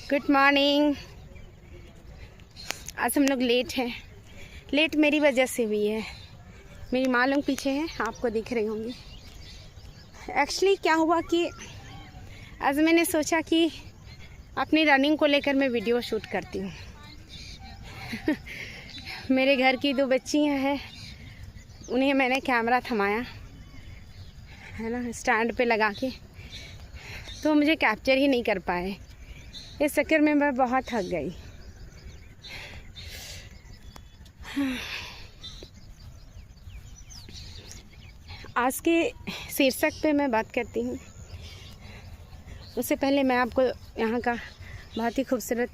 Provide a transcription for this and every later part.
Good morning. आज हम लोग लेट हैं। लेट मेरी वजह से हुई है। मेरी माँ लोग पीछे हैं, आपको दिख रही होंगी। एक्चुअली क्या हुआ कि आज मैंने सोचा कि अपनी रनिंग को लेकर मैं वीडियो शूट करती हूँ। मेरे घर की 2 बच्चियाँ हैं, उन्हें मैंने कैमरा थमाया है ना, स्टैंड पे लगा के, तो मुझे कैप्चर ही नहीं कर पाए। इस चक्कर में मैं बहुत थक गई। आज के शीर्षक पे मैं बात करती हूँ। उससे पहले मैं आपको यहाँ का बहुत ही खूबसूरत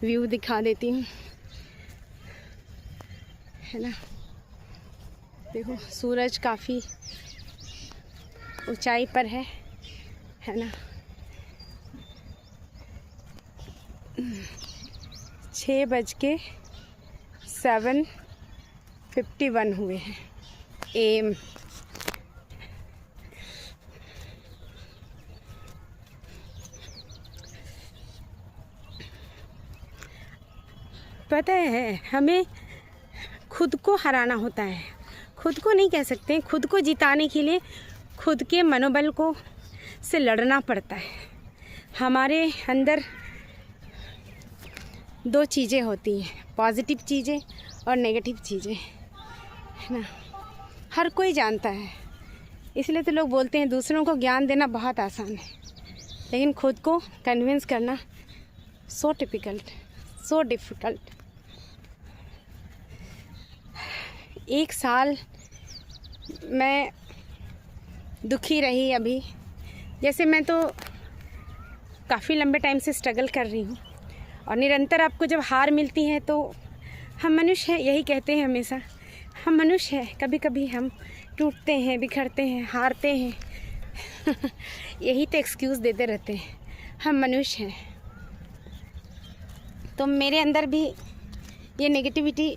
व्यू दिखा देती हूँ, है ना। देखो, सूरज काफ़ी ऊंचाई पर है ना। 6:07:51 हुए हैं AM। पता है, हमें खुद को हराना होता है। खुद को नहीं कह सकते, खुद को जिताने के लिए खुद के मनोबल को से लड़ना पड़ता है। हमारे अंदर 2 चीज़ें होती हैं, पॉजिटिव चीज़ें और नेगेटिव चीज़ें, है ना। हर कोई जानता है, इसलिए तो लोग बोलते हैं दूसरों को ज्ञान देना बहुत आसान है, लेकिन खुद को कन्विंस करना सो डिफ़िकल्ट। 1 साल मैं दुखी रही। अभी जैसे मैं तो काफ़ी लंबे टाइम से स्ट्रगल कर रही हूँ, और निरंतर आपको जब हार मिलती है तो हम मनुष्य हैं, यही कहते हैं हमेशा, हम मनुष्य हैं। कभी कभी हम टूटते हैं, बिखरते हैं, हारते हैं। यही तो एक्सक्यूज़ देते रहते हैं, हम मनुष्य हैं। तो मेरे अंदर भी ये नेगेटिविटी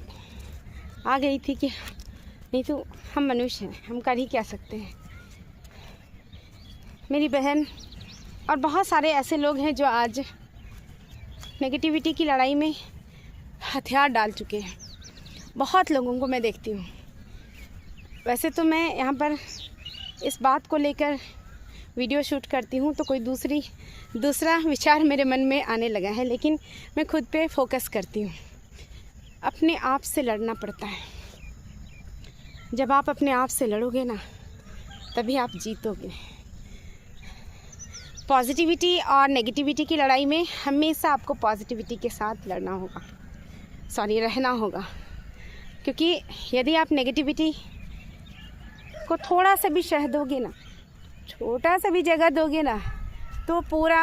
आ गई थी कि नहीं तो हम मनुष्य हैं, हम कर ही क्या सकते हैं। मेरी बहन और बहुत सारे ऐसे लोग हैं जो आज नेगेटिविटी की लड़ाई में हथियार डाल चुके हैं। बहुत लोगों को मैं देखती हूँ। वैसे तो मैं यहाँ पर इस बात को लेकर वीडियो शूट करती हूँ तो कोई दूसरा विचार मेरे मन में आने लगा है, लेकिन मैं खुद पे फोकस करती हूँ। अपने आप से लड़ना पड़ता है। जब आप अपने आप से लड़ोगे ना, तभी आप जीतोगे। पॉजिटिविटी और नेगेटिविटी की लड़ाई में हमेशा आपको पॉजिटिविटी के साथ रहना होगा। क्योंकि यदि आप नेगेटिविटी को थोड़ा सा भी शह दोगे ना, छोटा सा भी जगह दोगे ना, तो पूरे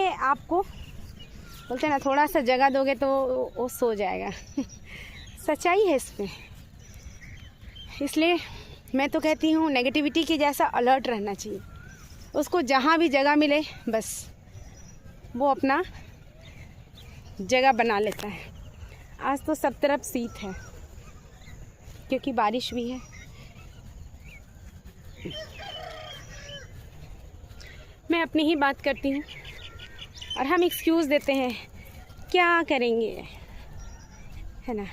आपको बोलते हैं ना, थोड़ा सा जगह दोगे तो वो सो जाएगा। सच्चाई है इसमें। इसलिए मैं तो कहती हूँ नेगेटिविटी के जैसा अलर्ट रहना चाहिए। उसको जहाँ भी जगह मिले बस वो अपना जगह बना लेता है। आज तो सब तरफ शीत है क्योंकि बारिश भी है। मैं अपनी ही बात करती हूँ और हम एक्सक्यूज़ देते हैं, क्या करेंगे, है ना।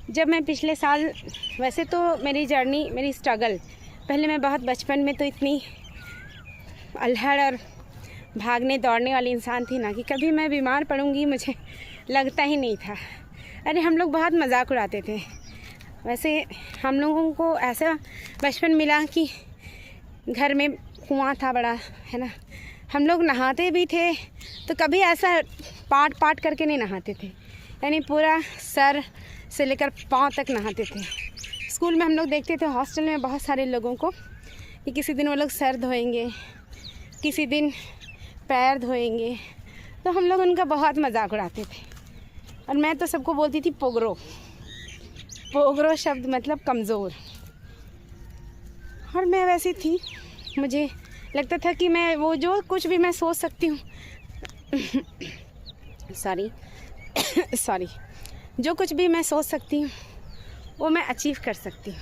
जब मैं पिछले साल, वैसे तो मेरी स्ट्रगल, पहले मैं बहुत बचपन में तो इतनी अल्हड़ और भागने दौड़ने वाली इंसान थी ना कि कभी मैं बीमार पड़ूंगी मुझे लगता ही नहीं था। अरे हम लोग बहुत मजाक उड़ाते थे। वैसे हम लोगों को ऐसा बचपन मिला कि घर में कुआं था बड़ा, है ना। हम लोग नहाते भी थे तो कभी ऐसा पाट करके नहीं नहाते थे, यानी पूरा सर से लेकर पाँव तक नहाते थे। स्कूल में हम लोग देखते थे, हॉस्टल में बहुत सारे लोगों को, कि किसी दिन वो लोग सर धोएंगे, किसी दिन पैर धोएंगे, तो हम लोग उनका बहुत मजाक उड़ाते थे। और मैं तो सबको बोलती थी पोगरो शब्द मतलब कमज़ोर। और मैं वैसी थी, मुझे लगता था कि मैं वो जो कुछ भी मैं सोच सकती हूँ सॉरी जो कुछ भी मैं सोच सकती हूँ वो मैं अचीव कर सकती हूँ,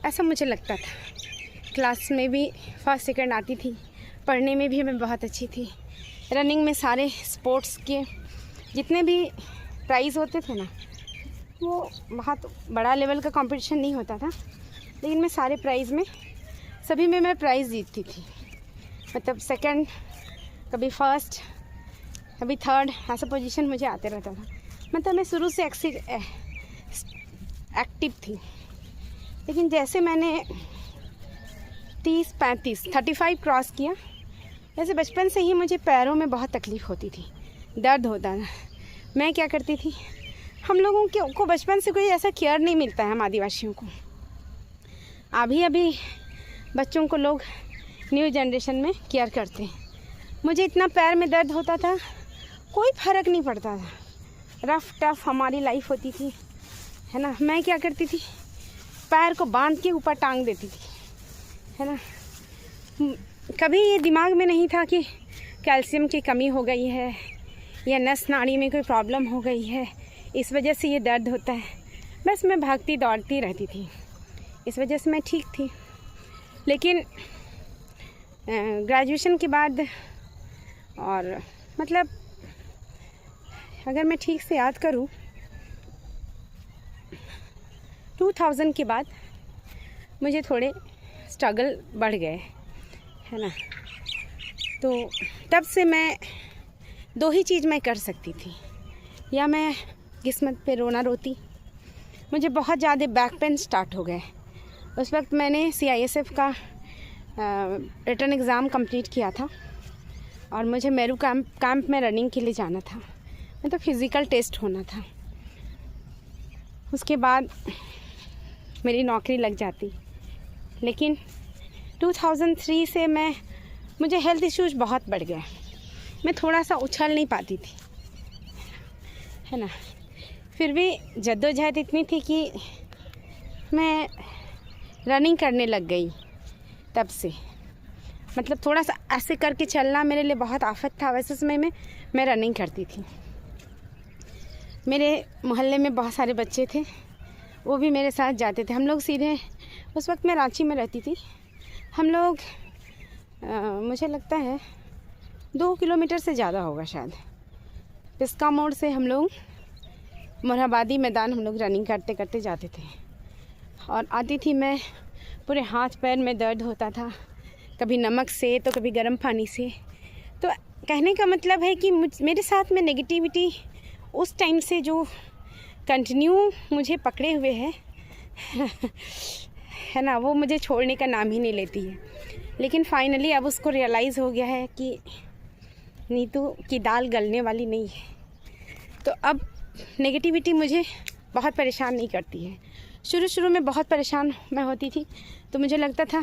ऐसा मुझे लगता था। क्लास में भी फर्स्ट सेकंड आती थी, पढ़ने में भी मैं बहुत अच्छी थी। रनिंग में सारे स्पोर्ट्स के जितने भी प्राइज़ होते थे ना, वो बहुत बड़ा लेवल का कंपटीशन नहीं होता था, लेकिन मैं सारे प्राइज़ में सभी में मैं प्राइज़ जीतती थी। मतलब सेकंड, कभी फर्स्ट, कभी थर्ड, ऐसा पोजीशन मुझे आते रहता था। मतलब मैं शुरू से एक्टिव थी। लेकिन जैसे मैंने 35 क्रॉस किया, वैसे बचपन से ही मुझे पैरों में बहुत तकलीफ़ होती थी, दर्द होता था। मैं क्या करती थी, हम लोगों को बचपन से कोई ऐसा केयर नहीं मिलता है, हम आदिवासियों को। अभी बच्चों को लोग न्यू जनरेशन में केयर करते हैं। मुझे इतना पैर में दर्द होता था, कोई फ़र्क नहीं पड़ता था। रफ़ टफ हमारी लाइफ होती थी, है ना। मैं क्या करती थी, पैर को बांध के ऊपर टांग देती थी, है ना। कभी ये दिमाग में नहीं था कि कैल्शियम की कमी हो गई है या नस नाड़ी में कोई प्रॉब्लम हो गई है, इस वजह से ये दर्द होता है। बस मैं भागती दौड़ती रहती थी, इस वजह से मैं ठीक थी। लेकिन ग्रेजुएशन के बाद, और मतलब अगर मैं ठीक से याद करूं, 2000 के बाद मुझे थोड़े स्ट्रगल बढ़ गए, है ना। तो तब से मैं 2 ही चीज़ मैं कर सकती थी, या मैं किस्मत पे रोना रोती। मुझे बहुत ज़्यादा बैक पेन स्टार्ट हो गए। उस वक्त मैंने CISF का रिटन एग्ज़ाम कंप्लीट किया था और मुझे मेरू कैंप में रनिंग के लिए जाना था। मतलब फ़िज़िकल टेस्ट होना था। उसके बाद मेरी नौकरी लग जाती। लेकिन 2003 से मुझे हेल्थ इश्यूज़ बहुत बढ़ गए। मैं थोड़ा सा उछल नहीं पाती थी, है ना। फिर भी जद्दोजहद इतनी थी कि मैं रनिंग करने लग गई तब से। मतलब थोड़ा सा ऐसे करके चलना मेरे लिए बहुत आफत था। वैसे समय में मैं रनिंग करती थी। मेरे मोहल्ले में बहुत सारे बच्चे थे, वो भी मेरे साथ जाते थे। हम लोग सीधे, उस वक्त मैं रांची में रहती थी, हम लोग मुझे लगता है 2 किलोमीटर से ज़्यादा होगा शायद, पिस्का मोड़ से हम लोग मोरहाबादी मैदान हम लोग रनिंग करते करते जाते थे। और आती थी मैं, पूरे हाथ पैर में दर्द होता था, कभी नमक से तो कभी गर्म पानी से। तो कहने का मतलब है कि मेरे साथ में नेगेटिविटी उस टाइम से जो कंटिन्यू मुझे पकड़े हुए है है ना, वो मुझे छोड़ने का नाम ही नहीं लेती है। लेकिन फाइनली अब उसको रियलाइज़ हो गया है कि नीतू की दाल गलने वाली नहीं है। तो अब नेगेटिविटी मुझे बहुत परेशान नहीं करती है। शुरू में बहुत परेशान मैं होती थी, तो मुझे लगता था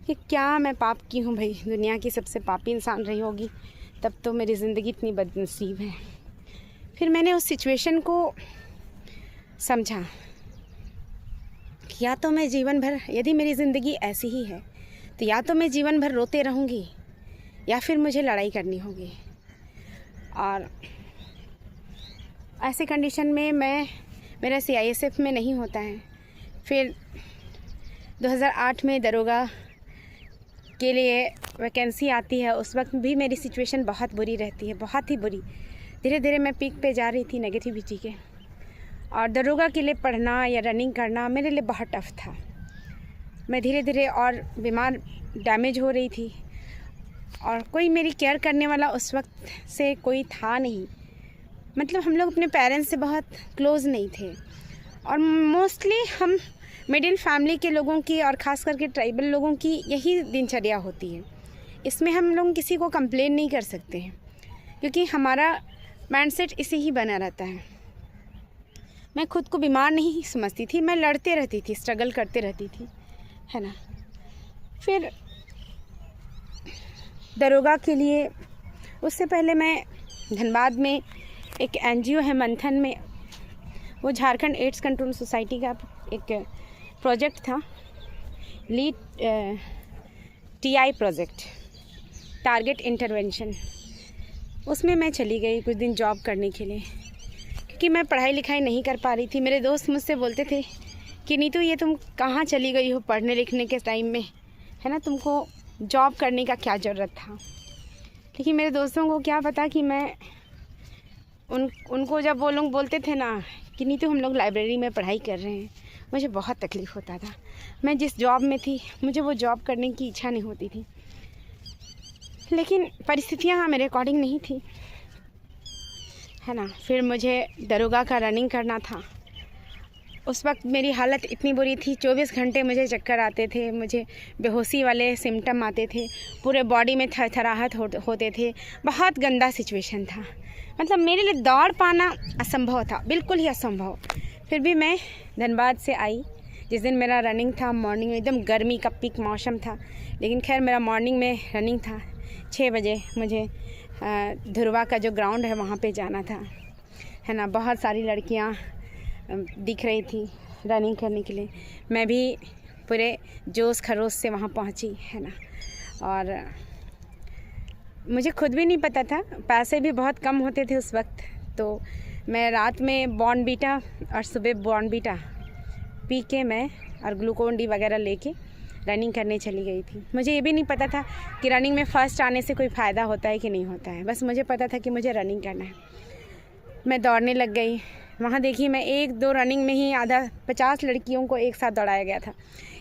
कि क्या मैं पाप की हूँ भाई, दुनिया की सबसे पापी इंसान रही होगी, तब तो मेरी ज़िंदगी इतनी बदनसीब है। फिर मैंने उस सिचुएशन को समझा कि या तो मैं जीवन भर, यदि मेरी ज़िंदगी ऐसी ही है तो या तो मैं जीवन भर रोते रहूँगी या फिर मुझे लड़ाई करनी होगी। और ऐसे कंडीशन में मेरा CISF में नहीं होता है। फिर 2008 में दरोगा के लिए वैकेंसी आती है। उस वक्त भी मेरी सिचुएशन बहुत बुरी रहती है, बहुत ही बुरी। धीरे धीरे मैं पीक पे जा रही थी नेगेटिविटी के। और दरोगा के लिए पढ़ना या रनिंग करना मेरे लिए बहुत टफ था। मैं धीरे धीरे और बीमार, डैमेज हो रही थी, और कोई मेरी केयर करने वाला उस वक्त से कोई था नहीं। मतलब हम लोग अपने पेरेंट्स से बहुत क्लोज़ नहीं थे। और मोस्टली हम मिडिल फैमिली के लोगों की, और ख़ास करके ट्राइबल लोगों की यही दिनचर्या होती है। इसमें हम लोग किसी को कंप्लेन नहीं कर सकते हैं, क्योंकि हमारा माइंडसेट इसी ही बना रहता है। मैं खुद को बीमार नहीं समझती थी, मैं लड़ते रहती थी, स्ट्रगल करते रहती थी, है ना। फिर दरोगा के लिए, उससे पहले मैं धनबाद में एक NGO है मंथन में, वो झारखंड एड्स कंट्रोल सोसाइटी का एक प्रोजेक्ट था, lead TI project, target intervention. उसमें मैं चली गई कुछ दिन जॉब करने के लिए, क्योंकि मैं पढ़ाई लिखाई नहीं कर पा रही थी। मेरे दोस्त मुझसे बोलते थे कि नीतू ये तुम कहाँ चली गई हो पढ़ने लिखने के टाइम में, है ना, तुमको जॉब करने का क्या ज़रूरत था। लेकिन मेरे दोस्तों को क्या पता कि मैं उनको जब वो लोग बोलते थे ना कि नीतू हम लोग लाइब्रेरी में पढ़ाई कर रहे हैं, मुझे बहुत तकलीफ़ होता था। मैं जिस जॉब में थी मुझे वो जॉब करने की इच्छा नहीं होती थी, लेकिन परिस्थितियाँ मेरे अकॉर्डिंग नहीं थी, है ना। फिर मुझे दरोगा का रनिंग करना था। उस वक्त मेरी हालत इतनी बुरी थी, 24 घंटे मुझे चक्कर आते थे, मुझे बेहोशी वाले सिम्टम आते थे, पूरे बॉडी में थरथराहट होते थे। बहुत गंदा सिचुएशन था, मतलब मेरे लिए दौड़ पाना असंभव था, बिल्कुल ही असंभव। फिर भी मैं धनबाद से आई। जिस दिन मेरा रनिंग था मॉर्निंग में, एकदम गर्मी का पीक मौसम था, लेकिन खैर मेरा मॉर्निंग में रनिंग था। 6 बजे मुझे धुरवा का जो ग्राउंड है वहाँ पे जाना था, है ना। बहुत सारी लड़कियाँ दिख रही थी रनिंग करने के लिए। मैं भी पूरे जोश खरोश से वहाँ पहुँची, है ना। और मुझे खुद भी नहीं पता था, पैसे भी बहुत कम होते थे उस वक्त, तो मैं रात में बॉर्नवीटा और सुबह बॉर्नवीटा पी के मैं और ग्लूकोन डी वगैरह लेके रनिंग करने चली गई थी। मुझे ये भी नहीं पता था कि रनिंग में फ़र्स्ट आने से कोई फ़ायदा होता है कि नहीं होता है, बस मुझे पता था कि मुझे रनिंग करना है। मैं दौड़ने लग गई। वहाँ देखिए मैं 1-2 रनिंग में ही आधा 50 लड़कियों को एक साथ दौड़ाया गया था।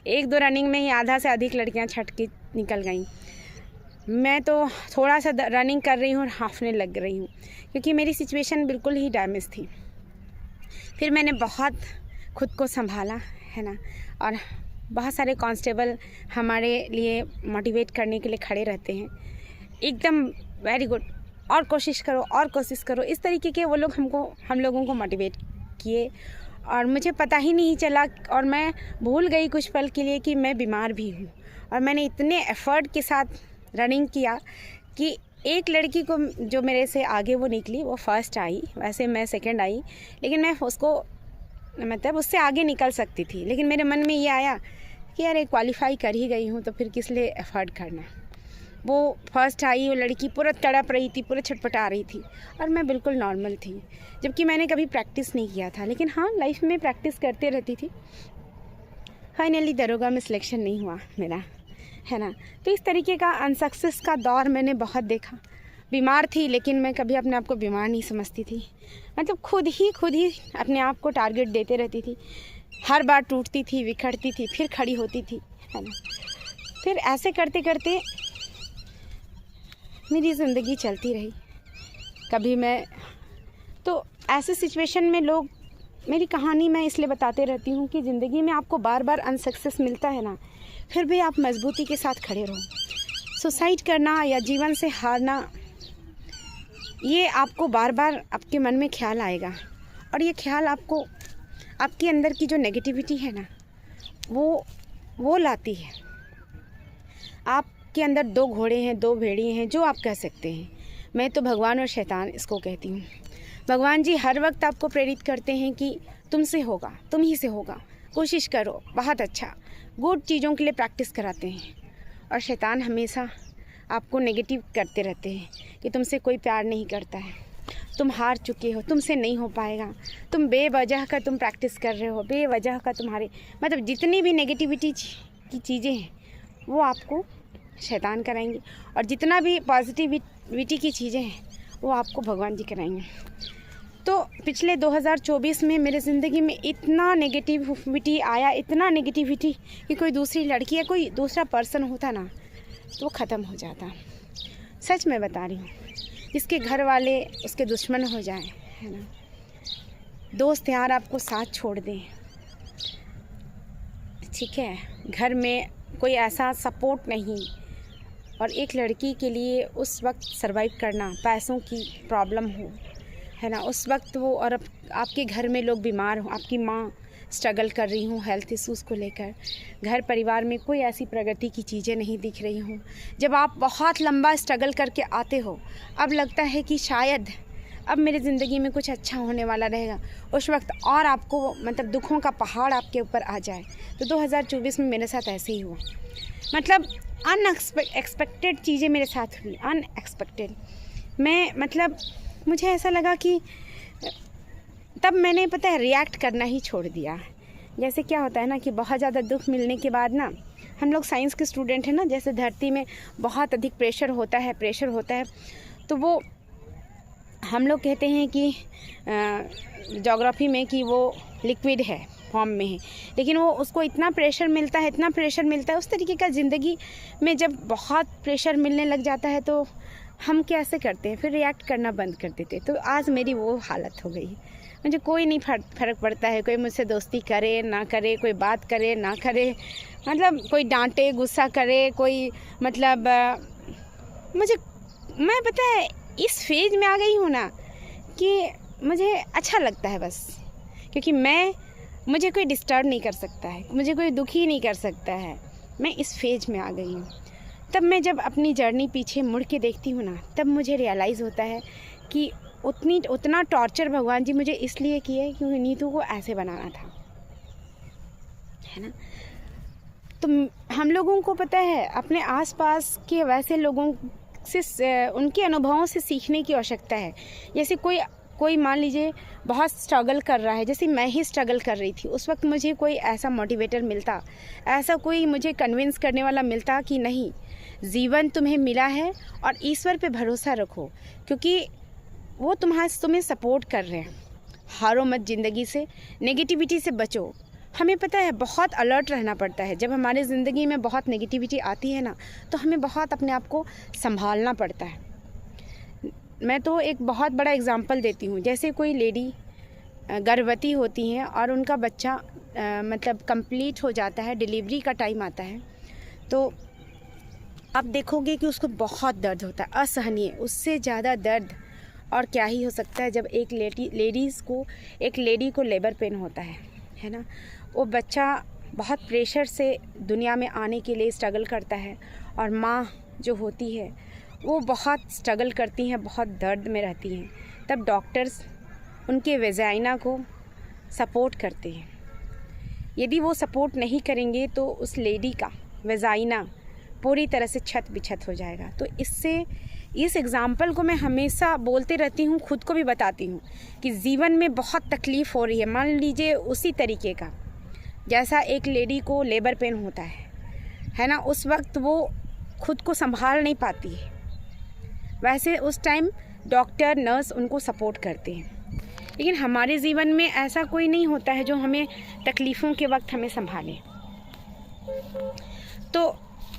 1-2 रनिंग में ही आधा से अधिक लड़कियाँ छट के निकल गईं। मैं तो थोड़ा सा रनिंग कर रही हूँ और हाफने लग रही हूँ, क्योंकि मेरी सिचुएशन बिल्कुल ही डैमेज थी। फिर मैंने बहुत खुद को संभाला, है ना। और बहुत सारे कांस्टेबल हमारे लिए मोटिवेट करने के लिए खड़े रहते हैं, एकदम वेरी गुड, और कोशिश करो और कोशिश करो, इस तरीके के वो लोग हम लोगों को मोटिवेट किए। और मुझे पता ही नहीं चला और मैं भूल गई कुछ पल के लिए कि मैं बीमार भी हूँ। और मैंने इतने एफ़र्ट के साथ रनिंग किया कि एक लड़की को जो मेरे से आगे वो निकली, वो फर्स्ट आई, वैसे मैं सेकंड आई, लेकिन मैं उसको मतलब उससे आगे निकल सकती थी। लेकिन मेरे मन में ये आया कि यार क्वालिफाई कर ही गई हूँ तो फिर किस लिए एफ़र्ट करना। वो फर्स्ट आई, वो लड़की पूरा तड़प रही थी, पूरा छटपटा रही थी, और मैं बिल्कुल नॉर्मल थी, जबकि मैंने कभी प्रैक्टिस नहीं किया था। लेकिन हाँ, लाइफ में प्रैक्टिस करते रहती थी। फाइनली दरोगा में सिलेक्शन नहीं हुआ मेरा, है ना। तो इस तरीके का अनसक्सेस का दौर मैंने बहुत देखा। बीमार थी, लेकिन मैं कभी अपने आप को बीमार नहीं समझती थी। मतलब खुद ही अपने आप को टारगेट देते रहती थी। हर बार टूटती थी, बिखरती थी, फिर खड़ी होती थी, है ना। फिर ऐसे करते करते मेरी ज़िंदगी चलती रही। कभी मैं तो ऐसे सिचुएशन में लोग, मेरी कहानी मैं इसलिए बताते रहती हूँ कि ज़िंदगी में आपको बार बार अनसक्सेस मिलता है ना, फिर भी आप मजबूती के साथ खड़े रहो। सुसाइड करना या जीवन से हारना, ये आपको बार बार आपके मन में ख्याल आएगा, और ये ख्याल आपको आपके अंदर की जो नेगेटिविटी है ना, वो लाती है। आपके अंदर 2 घोड़े हैं, 2 भेड़िए हैं, जो आप कह सकते हैं। मैं तो भगवान और शैतान इसको कहती हूँ। भगवान जी हर वक्त आपको प्रेरित करते हैं कि तुमसे होगा, तुम ही से होगा, कोशिश करो, बहुत अच्छा, गुड चीज़ों के लिए प्रैक्टिस कराते हैं। और शैतान हमेशा आपको नेगेटिव करते रहते हैं कि तुमसे कोई प्यार नहीं करता है, तुम हार चुके हो, तुमसे नहीं हो पाएगा, तुम बेवजह का तुम प्रैक्टिस कर रहे हो, बेवजह का तुम्हारे मतलब जितनी भी नेगेटिविटी की चीज़ें हैं वो आपको शैतान कराएंगे, और जितना भी पॉजिटिविटी की चीज़ें हैं वो आपको भगवान जी कराएंगे। तो पिछले 2024 में मेरे ज़िंदगी में इतना नेगेटिविटी आया, इतना नेगेटिविटी कि कोई दूसरी लड़की या कोई दूसरा पर्सन होता ना तो वो ख़त्म हो जाता। सच में बता रही हूँ, जिसके घर वाले उसके दुश्मन हो जाए, है ना, दोस्त यार आपको साथ छोड़ दें, ठीक है, घर में कोई ऐसा सपोर्ट नहीं, और एक लड़की के लिए उस वक्त सरवाइव करना, पैसों की प्रॉब्लम हो, है ना, उस वक्त वो, और आपके घर में लोग बीमार हो, आपकी माँ स्ट्रगल कर रही हूँ हेल्थ इश्यूज़ को लेकर, घर परिवार में कोई ऐसी प्रगति की चीज़ें नहीं दिख रही हूँ। जब आप बहुत लंबा स्ट्रगल करके आते हो, अब लगता है कि शायद अब मेरी ज़िंदगी में कुछ अच्छा होने वाला रहेगा, उस वक्त और आपको मतलब दुखों का पहाड़ आपके ऊपर आ जाए। तो 2024 में मेरे साथ ऐसे ही हुआ, मतलब अनएक्सपेक्टेड चीज़ें मेरे साथ हुई, अनएक्सपेक्टेड। मैं मतलब मुझे ऐसा लगा कि तब मैंने पता है रिएक्ट करना ही छोड़ दिया। जैसे क्या होता है ना कि बहुत ज़्यादा दुख मिलने के बाद ना हम लोग साइंस के स्टूडेंट हैं ना, जैसे धरती में बहुत अधिक प्रेशर होता है तो वो हम लोग कहते हैं कि ज्योग्राफी में कि वो लिक्विड है फॉर्म में है, लेकिन वो उसको इतना प्रेशर मिलता है उस तरीके का ज़िंदगी में जब बहुत प्रेशर मिलने लग जाता है तो हम कैसे करते हैं, फिर रिएक्ट करना बंद कर देते। तो आज मेरी वो हालत हो गई। मुझे कोई नहीं फ़र्क पड़ता है, कोई मुझसे दोस्ती करे ना करे, कोई बात करे ना करे, मतलब कोई डांटे गुस्सा करे, कोई मतलब मैं पता है इस फेज में आ गई हूँ ना कि मुझे अच्छा लगता है बस, क्योंकि मुझे कोई डिस्टर्ब नहीं कर सकता है, मुझे कोई दुखी नहीं कर सकता है। मैं इस फेज में आ गई हूँ। तब मैं जब अपनी जर्नी पीछे मुड़ के देखती हूँ ना, तब मुझे रियलाइज़ होता है कि उतना टॉर्चर भगवान जी मुझे इसलिए किए क्योंकि नीतू को ऐसे बनाना था, है ना। तो हम लोगों को पता है अपने आसपास के वैसे लोगों से, उनके अनुभवों से सीखने की आवश्यकता है। जैसे कोई मान लीजिए बहुत स्ट्रगल कर रहा है, जैसे मैं ही स्ट्रगल कर रही थी, उस वक्त मुझे कोई ऐसा मोटिवेटर मिलता, ऐसा कोई मुझे कन्विंस करने वाला मिलता कि नहीं, जीवन तुम्हें मिला है और ईश्वर पे भरोसा रखो, क्योंकि वो तुम्हें सपोर्ट कर रहे हैं। हारो मत ज़िंदगी से, नेगेटिविटी से बचो। हमें पता है बहुत अलर्ट रहना पड़ता है। जब हमारे ज़िंदगी में बहुत नेगेटिविटी आती है ना, तो हमें बहुत अपने आप को संभालना पड़ता है। मैं तो एक बहुत बड़ा एग्जांपल देती हूँ। जैसे कोई लेडी गर्भवती होती हैं और उनका बच्चा मतलब कंप्लीट हो जाता है, डिलीवरी का टाइम आता है, तो आप देखोगे कि उसको बहुत दर्द होता है, असहनीय, उससे ज़्यादा दर्द और क्या ही हो सकता है जब एक लेडी को लेबर पेन होता है ना। वो बच्चा बहुत प्रेशर से दुनिया में आने के लिए स्ट्रगल करता है, और माँ जो होती है वो बहुत स्ट्रगल करती हैं, बहुत दर्द में रहती हैं। तब डॉक्टर्स उनके वेजाइना को सपोर्ट करते हैं। यदि वो सपोर्ट नहीं करेंगे तो उस लेडी का वेजाइना पूरी तरह से छत बिछत हो जाएगा। तो इस एग्ज़ाम्पल को मैं हमेशा बोलते रहती हूँ, खुद को भी बताती हूँ कि जीवन में बहुत तकलीफ़ हो रही है। मान लीजिए उसी तरीके का जैसा एक लेडी को लेबर पेन होता है ना, उस वक्त वो खुद को संभाल नहीं पाती है, वैसे उस टाइम डॉक्टर नर्स उनको सपोर्ट करते हैं। लेकिन हमारे जीवन में ऐसा कोई नहीं होता है जो हमें तकलीफ़ों के वक्त हमें संभाले। तो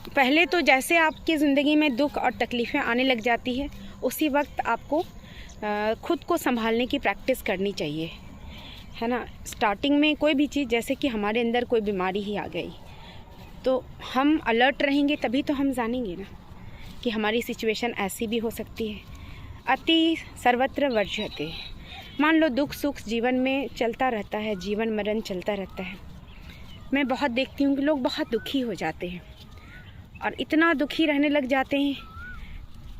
पहले तो जैसे आपकी ज़िंदगी में दुख और तकलीफ़ें आने लग जाती है, उसी वक्त आपको खुद को संभालने की प्रैक्टिस करनी चाहिए, है ना। स्टार्टिंग में कोई भी चीज़, जैसे कि हमारे अंदर कोई बीमारी ही आ गई, तो हम अलर्ट रहेंगे तभी तो हम जानेंगे ना कि हमारी सिचुएशन ऐसी भी हो सकती है। अति सर्वत्र वर्ज्यते। मान लो दुख सुख जीवन में चलता रहता है, जीवन मरण चलता रहता है। मैं बहुत देखती हूँ कि लोग बहुत दुखी हो जाते हैं और इतना दुखी रहने लग जाते हैं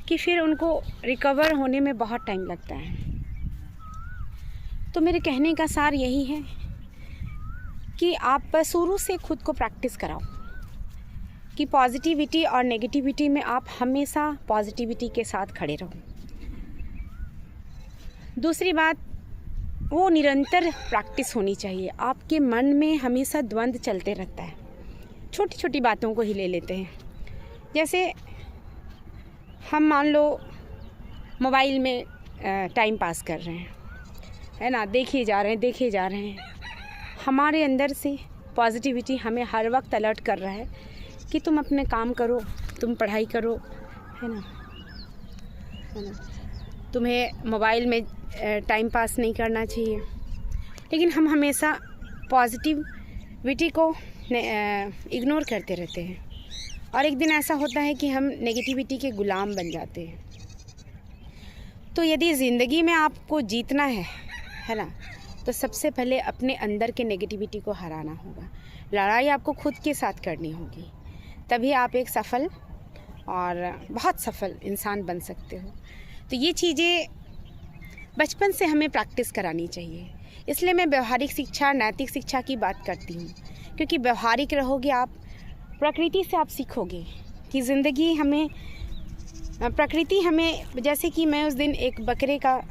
कि फिर उनको रिकवर होने में बहुत टाइम लगता है। तो मेरे कहने का सार यही है कि आप शुरू से खुद को प्रैक्टिस कराओ कि पॉजिटिविटी और नेगेटिविटी में आप हमेशा पॉजिटिविटी के साथ खड़े रहो। दूसरी बात, वो निरंतर प्रैक्टिस होनी चाहिए। आपके मन में हमेशा द्वंद्व चलते रहता है, छोटी छोटी बातों को ही ले लेते हैं। जैसे हम मान लो मोबाइल में टाइम पास कर रहे हैं, है ना, देखे जा रहे हैं। हमारे अंदर से पॉजिटिविटी हमें हर वक्त अलर्ट कर रहा है कि तुम अपने काम करो, तुम पढ़ाई करो, है ना, तुम्हें मोबाइल में टाइम पास नहीं करना चाहिए। लेकिन हम हमेशा पॉजिटिविटी को इग्नोर करते रहते हैं और एक दिन ऐसा होता है कि हम नेगेटिविटी के गुलाम बन जाते हैं। तो यदि ज़िंदगी में आपको जीतना है ना, तो सबसे पहले अपने अंदर के नेगेटिविटी को हराना होगा। लड़ाई आपको खुद के साथ करनी होगी, तभी आप एक सफल और बहुत सफल इंसान बन सकते हो। तो ये चीज़ें बचपन से हमें प्रैक्टिस करानी चाहिए। इसलिए मैं व्यवहारिक शिक्षा, नैतिक शिक्षा की बात करती हूँ, क्योंकि व्यवहारिक रहोगे आप, प्रकृति से आप सीखोगे कि ज़िंदगी हमें, प्रकृति हमें, जैसे कि मैं उस दिन एक बकरे का,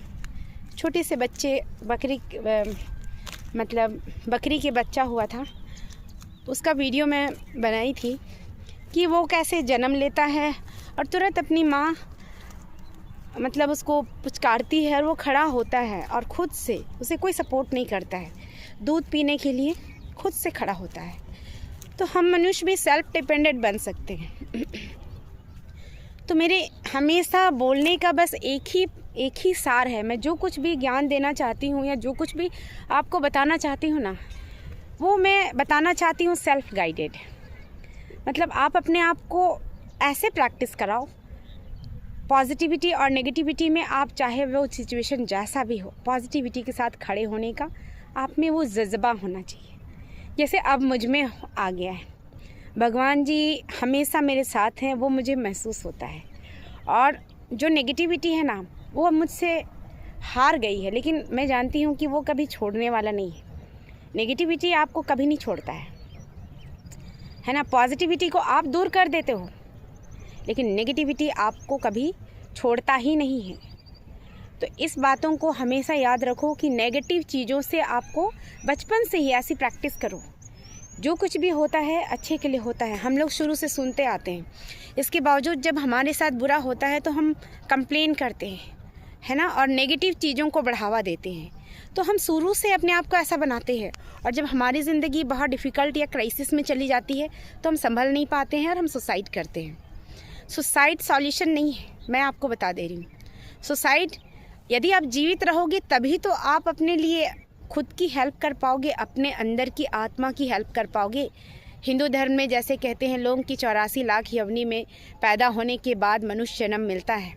छोटे से बच्चे, बकरी के बच्चा हुआ था, उसका वीडियो मैं बनाई थी कि वो कैसे जन्म लेता है और तुरंत अपनी माँ मतलब उसको पुचकारती है और वो खड़ा होता है और खुद से, उसे कोई सपोर्ट नहीं करता है, दूध पीने के लिए खुद से खड़ा होता है। तो हम मनुष्य भी सेल्फ डिपेंडेंट बन सकते हैं। तो मेरे हमेशा बोलने का बस एक ही सार है। मैं जो कुछ भी ज्ञान देना चाहती हूँ या जो कुछ भी आपको बताना चाहती हूँ ना, वो मैं बताना चाहती हूँ सेल्फ गाइडेड। मतलब आप अपने आप को ऐसे प्रैक्टिस कराओ, पॉजिटिविटी और नेगेटिविटी में आप चाहे वो सिचुएशन जैसा भी हो, पॉजिटिविटी के साथ खड़े होने का आप में वो जज्बा होना चाहिए। जैसे अब मुझ में आ गया है, भगवान जी हमेशा मेरे साथ हैं, वो मुझे महसूस होता है। और जो नेगेटिविटी है ना, वो मुझसे हार गई है, लेकिन मैं जानती हूँ कि वो कभी छोड़ने वाला नहीं है। नेगेटिविटी आपको कभी नहीं छोड़ता है ना। पॉजिटिविटी को आप दूर कर देते हो, लेकिन नेगेटिविटी आपको कभी छोड़ता ही नहीं है। तो इस बातों को हमेशा याद रखो कि नेगेटिव चीज़ों से आपको बचपन से ही ऐसी प्रैक्टिस करो। जो कुछ भी होता है अच्छे के लिए होता है। हम लोग शुरू से सुनते आते हैं, इसके बावजूद जब हमारे साथ बुरा होता है तो हम कंप्लेन करते हैं, है ना, और नेगेटिव चीज़ों को बढ़ावा देते हैं। तो हम शुरू से अपने आप को ऐसा बनाते हैं, और जब हमारी ज़िंदगी बहुत डिफ़िकल्ट या क्राइसिस में चली जाती है तो हम संभल नहीं पाते हैं और हम सुसाइड करते हैं। सुसाइड सॉल्यूशन नहीं है, मैं आपको बता दे रही हूँ। सुसाइड, यदि आप जीवित रहोगे तभी तो आप अपने लिए खुद की हेल्प कर पाओगे, अपने अंदर की आत्मा की हेल्प कर पाओगे। हिंदू धर्म में जैसे कहते हैं, लोगों की 84 लाख योनि में पैदा होने के बाद मनुष्य जन्म मिलता है,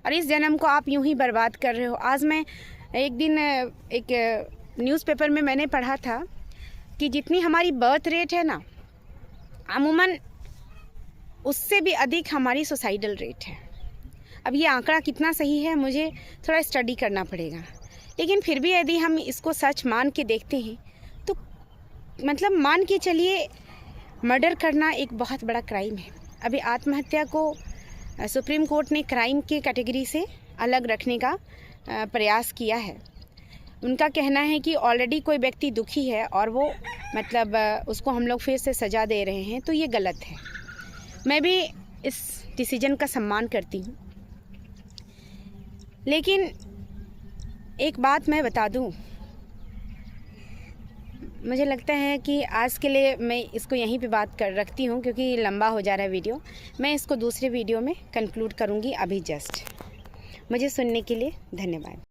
और इस जन्म को आप यूं ही बर्बाद कर रहे हो। आज मैं एक दिन एक न्यूज़पेपर में मैंने पढ़ा था कि जितनी हमारी बर्थ रेट है ना, अमूमन उससे भी अधिक हमारी सुसाइडल रेट है। अब ये आंकड़ा कितना सही है मुझे थोड़ा स्टडी करना पड़ेगा, लेकिन फिर भी यदि हम इसको सच मान के देखते हैं तो मतलब मान के चलिए, मर्डर करना एक बहुत बड़ा क्राइम है। अभी आत्महत्या को सुप्रीम कोर्ट ने क्राइम के कैटेगरी से अलग रखने का प्रयास किया है। उनका कहना है कि ऑलरेडी कोई व्यक्ति दुखी है और वो मतलब उसको हम लोग फिर से सज़ा दे रहे हैं, तो ये गलत है। मैं भी इस डिसीजन का सम्मान करती हूँ, लेकिन एक बात मैं बता दूँ, मुझे लगता है कि आज के लिए मैं इसको यहीं पे बात कर रखती हूँ, क्योंकि लंबा हो जा रहा है वीडियो। मैं इसको दूसरे वीडियो में कंक्लूड करूँगी अभी जस्ट। मुझे सुनने के लिए धन्यवाद।